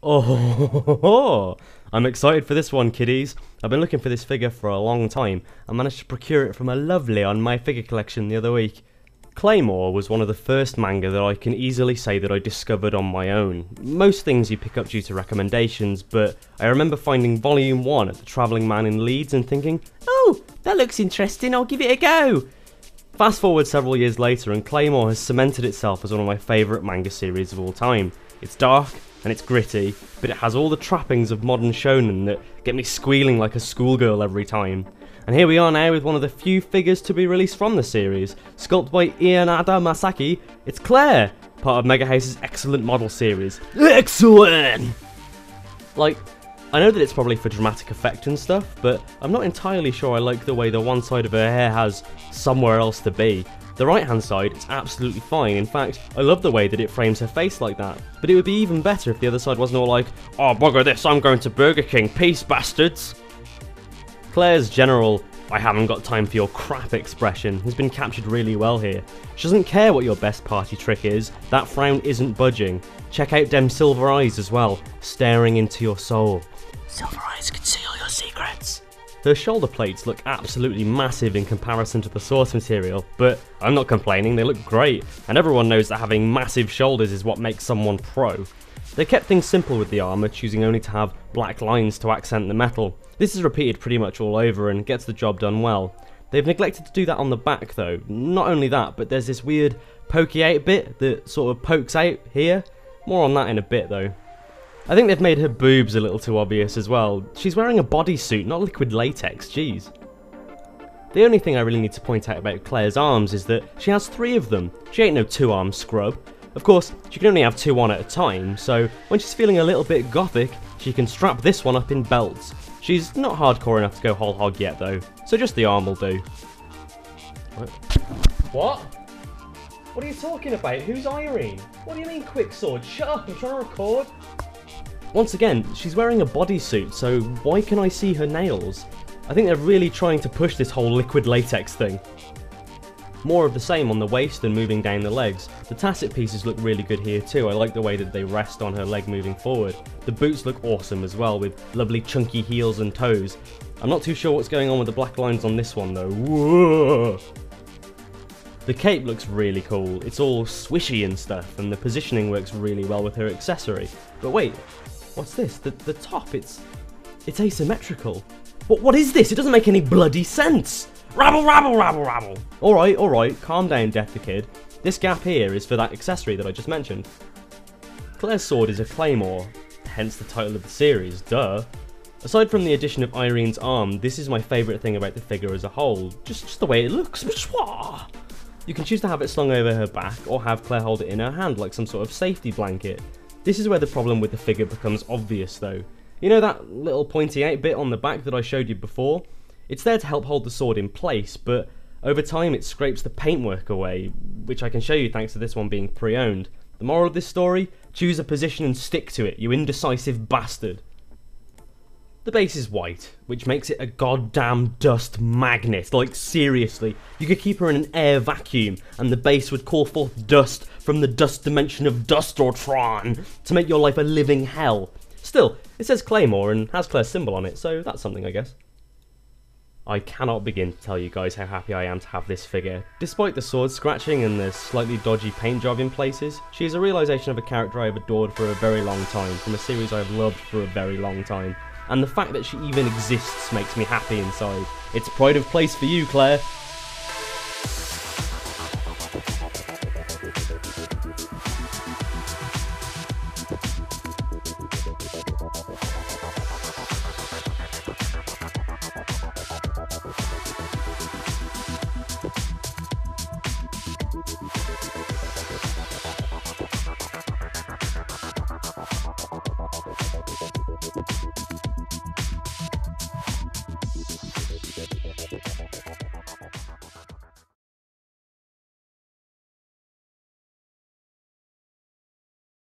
Oh, I'm excited for this one, kiddies. I've been looking for this figure for a long time and managed to procure it from a lovely on my figure collection the other week. Claymore was one of the first manga that I can easily say that I discovered on my own. Most things you pick up due to recommendations, but I remember finding volume 1 at the Travelling Man in Leeds and thinking, oh, that looks interesting, I'll give it a go. Fast forward several years later and Claymore has cemented itself as one of my favourite manga series of all time. It's dark and it's gritty, but it has all the trappings of modern shonen that get me squealing like a schoolgirl every time. And here we are now with one of the few figures to be released from the series. Sculpted by Ianada Masaki, it's Claire, part of Megahouse's excellent model series. Excellent! Like, I know that it's probably for dramatic effect and stuff, but I'm not entirely sure I like the way the one side of her hair has somewhere else to be. The right hand side is absolutely fine, in fact, I love the way that it frames her face like that. But it would be even better if the other side wasn't all like, oh bugger this, I'm going to Burger King, peace bastards! Claire's general, I haven't got time for your crap expression has been captured really well here. She doesn't care what your best party trick is, that frown isn't budging. Check out them silver eyes as well, staring into your soul. Silver eyes conceal your secrets. Her shoulder plates look absolutely massive in comparison to the source material, but I'm not complaining, they look great, and everyone knows that having massive shoulders is what makes someone pro. They kept things simple with the armour, choosing only to have black lines to accent the metal. This is repeated pretty much all over and gets the job done well. They've neglected to do that on the back though. Not only that, but there's this weird pokey out bit that sort of pokes out here. More on that in a bit though. I think they've made her boobs a little too obvious as well. She's wearing a bodysuit, not liquid latex, jeez. The only thing I really need to point out about Claire's arms is that she has 3 of them. She ain't no 2-arm scrub. Of course, she can only have 2 on at a time, so when she's feeling a little bit gothic, she can strap this one up in belts. She's not hardcore enough to go whole hog yet though, so just the arm will do. What? What are you talking about? Who's Irene? What do you mean quick sword? Shut up, I'm trying to record. Once again, she's wearing a bodysuit, so why can I see her nails? I think they're really trying to push this whole liquid latex thing. More of the same on the waist and moving down the legs. The tasset pieces look really good here too. I like the way that they rest on her leg moving forward. The boots look awesome as well, with lovely chunky heels and toes. I'm not too sure what's going on with the black lines on this one though. Whoa. The cape looks really cool. It's all swishy and stuff, and the positioning works really well with her accessory. But wait, what's this? The top, it's asymmetrical. What is this? It doesn't make any bloody sense! Rabble, rabble, rabble, rabble! Alright, calm down, Death the Kid. This gap here is for that accessory that I just mentioned. Claire's sword is a Claymore, hence the title of the series, duh. Aside from the addition of Irene's arm, this is my favourite thing about the figure as a whole. Just the way it looks. You can choose to have it slung over her back, or have Claire hold it in her hand like some sort of safety blanket. This is where the problem with the figure becomes obvious though. You know that little pointy out bit on the back that I showed you before? It's there to help hold the sword in place, but over time it scrapes the paintwork away, which I can show you thanks to this one being pre-owned. The moral of this story? Choose a position and stick to it, you indecisive bastard. The base is white, which makes it a goddamn dust magnet. Like, seriously, you could keep her in an air vacuum, and the base would call forth dust from the dust dimension of Dustortron to make your life a living hell. Still, it says Claymore and has Claire's symbol on it, so that's something, I guess. I cannot begin to tell you guys how happy I am to have this figure. Despite the sword scratching and the slightly dodgy paint job in places, she is a realisation of a character I have adored for a very long time, from a series I have loved for a very long time. And the fact that she even exists makes me happy inside. It's pride of place for you, Claire.